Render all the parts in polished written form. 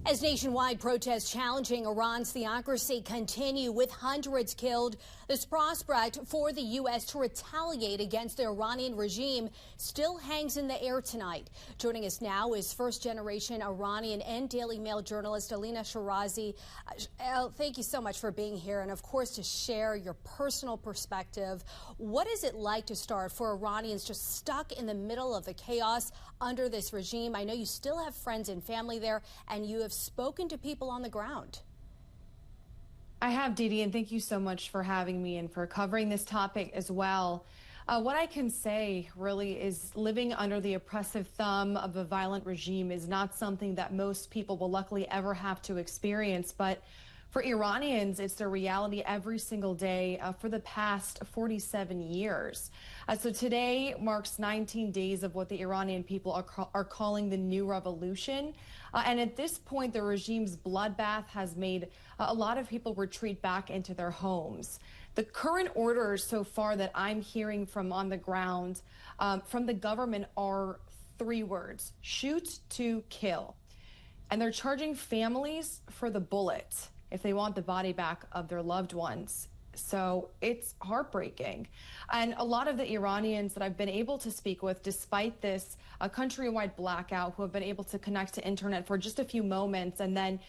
As nationwide protests challenging Iran's theocracy continue with hundreds killed, this prospect for the U.S. to retaliate against the Iranian regime still hangs in the air tonight. Joining us now is first-generation Iranian and Daily Mail journalist Elina Shirazi. Thank you so much for being here and, of course, to share your personal perspective. What is it like to start for Iranians just stuck in the middle of the chaos under this regime? I know you still have friends and family there, and you have spoken to people on the ground. I have, Didi, and thank you so much for having me and for covering this topic as well. What I can say really is living under the oppressive thumb of a violent regime is not something that most people will luckily ever have to experience. But for Iranians, it's their reality every single day for the past 47 years. So today marks 19 days of what the Iranian people are calling the new revolution. And at this point, the regime's bloodbath has made a lot of people retreat back into their homes. The current orders so far that I'm hearing from on the ground from the government are three words: shoot to kill. And they're charging families for the bullet if they want the body back of their loved ones. So it's heartbreaking. And a lot of the Iranians that I've been able to speak with, despite this countrywide blackout, who have been able to connect to internet for just a few moments and then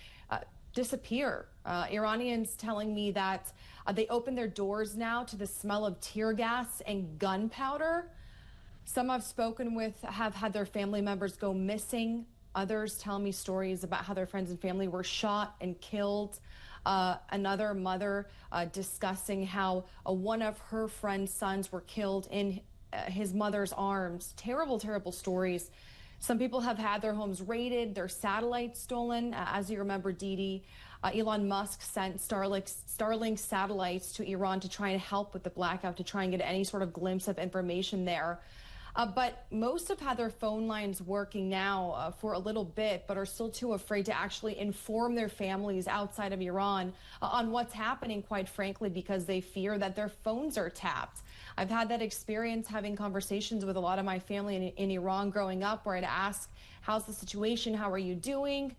disappear. Iranians telling me that they open their doors now to the smell of tear gas and gunpowder. Some I've spoken with have had their family members go missing. Others tell me stories about how their friends and family were shot and killed. Another mother discussing how one of her friend's sons were killed in his mother's arms. Terrible, terrible stories. Some people have had their homes raided, their satellites stolen. As you remember, Didi, Elon Musk sent Starlink satellites to Iran to try and help with the blackout, to try and get any sort of glimpse of information there. But most have had their phone lines working now for a little bit, but are still too afraid to actually inform their families outside of Iran on what's happening, quite frankly, because they fear that their phones are tapped. I've had that experience having conversations with a lot of my family in Iran growing up, where I'd ask, how's the situation? How are you doing?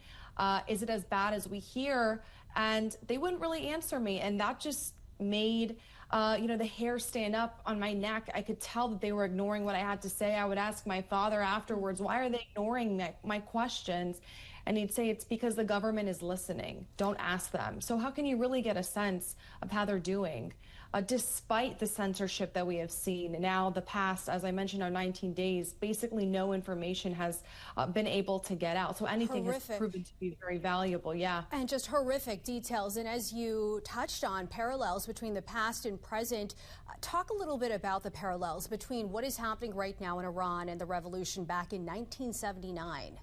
Is it as bad as we hear? And they wouldn't really answer me. And that just made the hair stand up on my neck. I could tell that they were ignoring what I had to say. I would ask my father afterwards, why are they ignoring my questions? And he'd say, it's because the government is listening. Don't ask them. So how can you really get a sense of how they're doing? Despite the censorship that we have seen now, the past, as I mentioned, our 19 days, basically no information has been able to get out. So anything has proven to be very valuable. Yeah. And just horrific details. And as you touched on, parallels between the past and present, talk a little bit about the parallels between what is happening right now in Iran and the revolution back in 1979.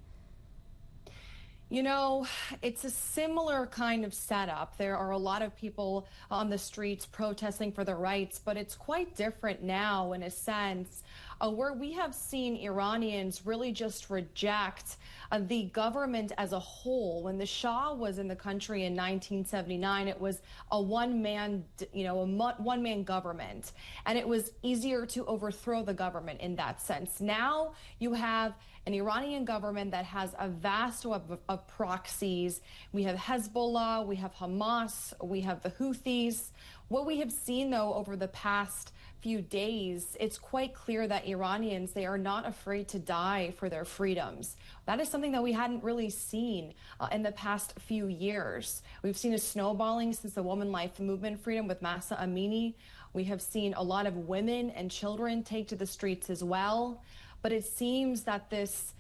You know, it's a similar kind of setup. There are a lot of people on the streets protesting for their rights, but it's quite different now in a sense where we have seen Iranians really just reject the government as a whole. When the Shah was in the country in 1979, it was a one-man government, and it was easier to overthrow the government in that sense. Now you have an Iranian government that has a vast web of proxies. We have Hezbollah, we have Hamas, we have the Houthis. What we have seen, though, over the past few days, it's quite clear that Iranians, they are not afraid to die for their freedoms. That is something that we hadn't really seen in the past few years. We've seen a snowballing since the Woman Life Movement Freedom with Mahsa Amini. We have seen a lot of women and children take to the streets as well. But it seems that this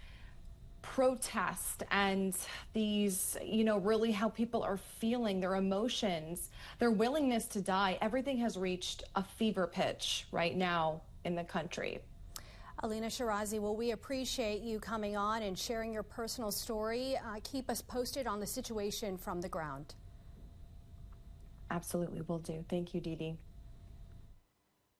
protest and these, really how people are feeling, their emotions, their willingness to die, everything has reached a fever pitch right now in the country. Elina Shirazi, well, we appreciate you coming on and sharing your personal story. Keep us posted on the situation from the ground. Absolutely, will do. Thank you, Didi.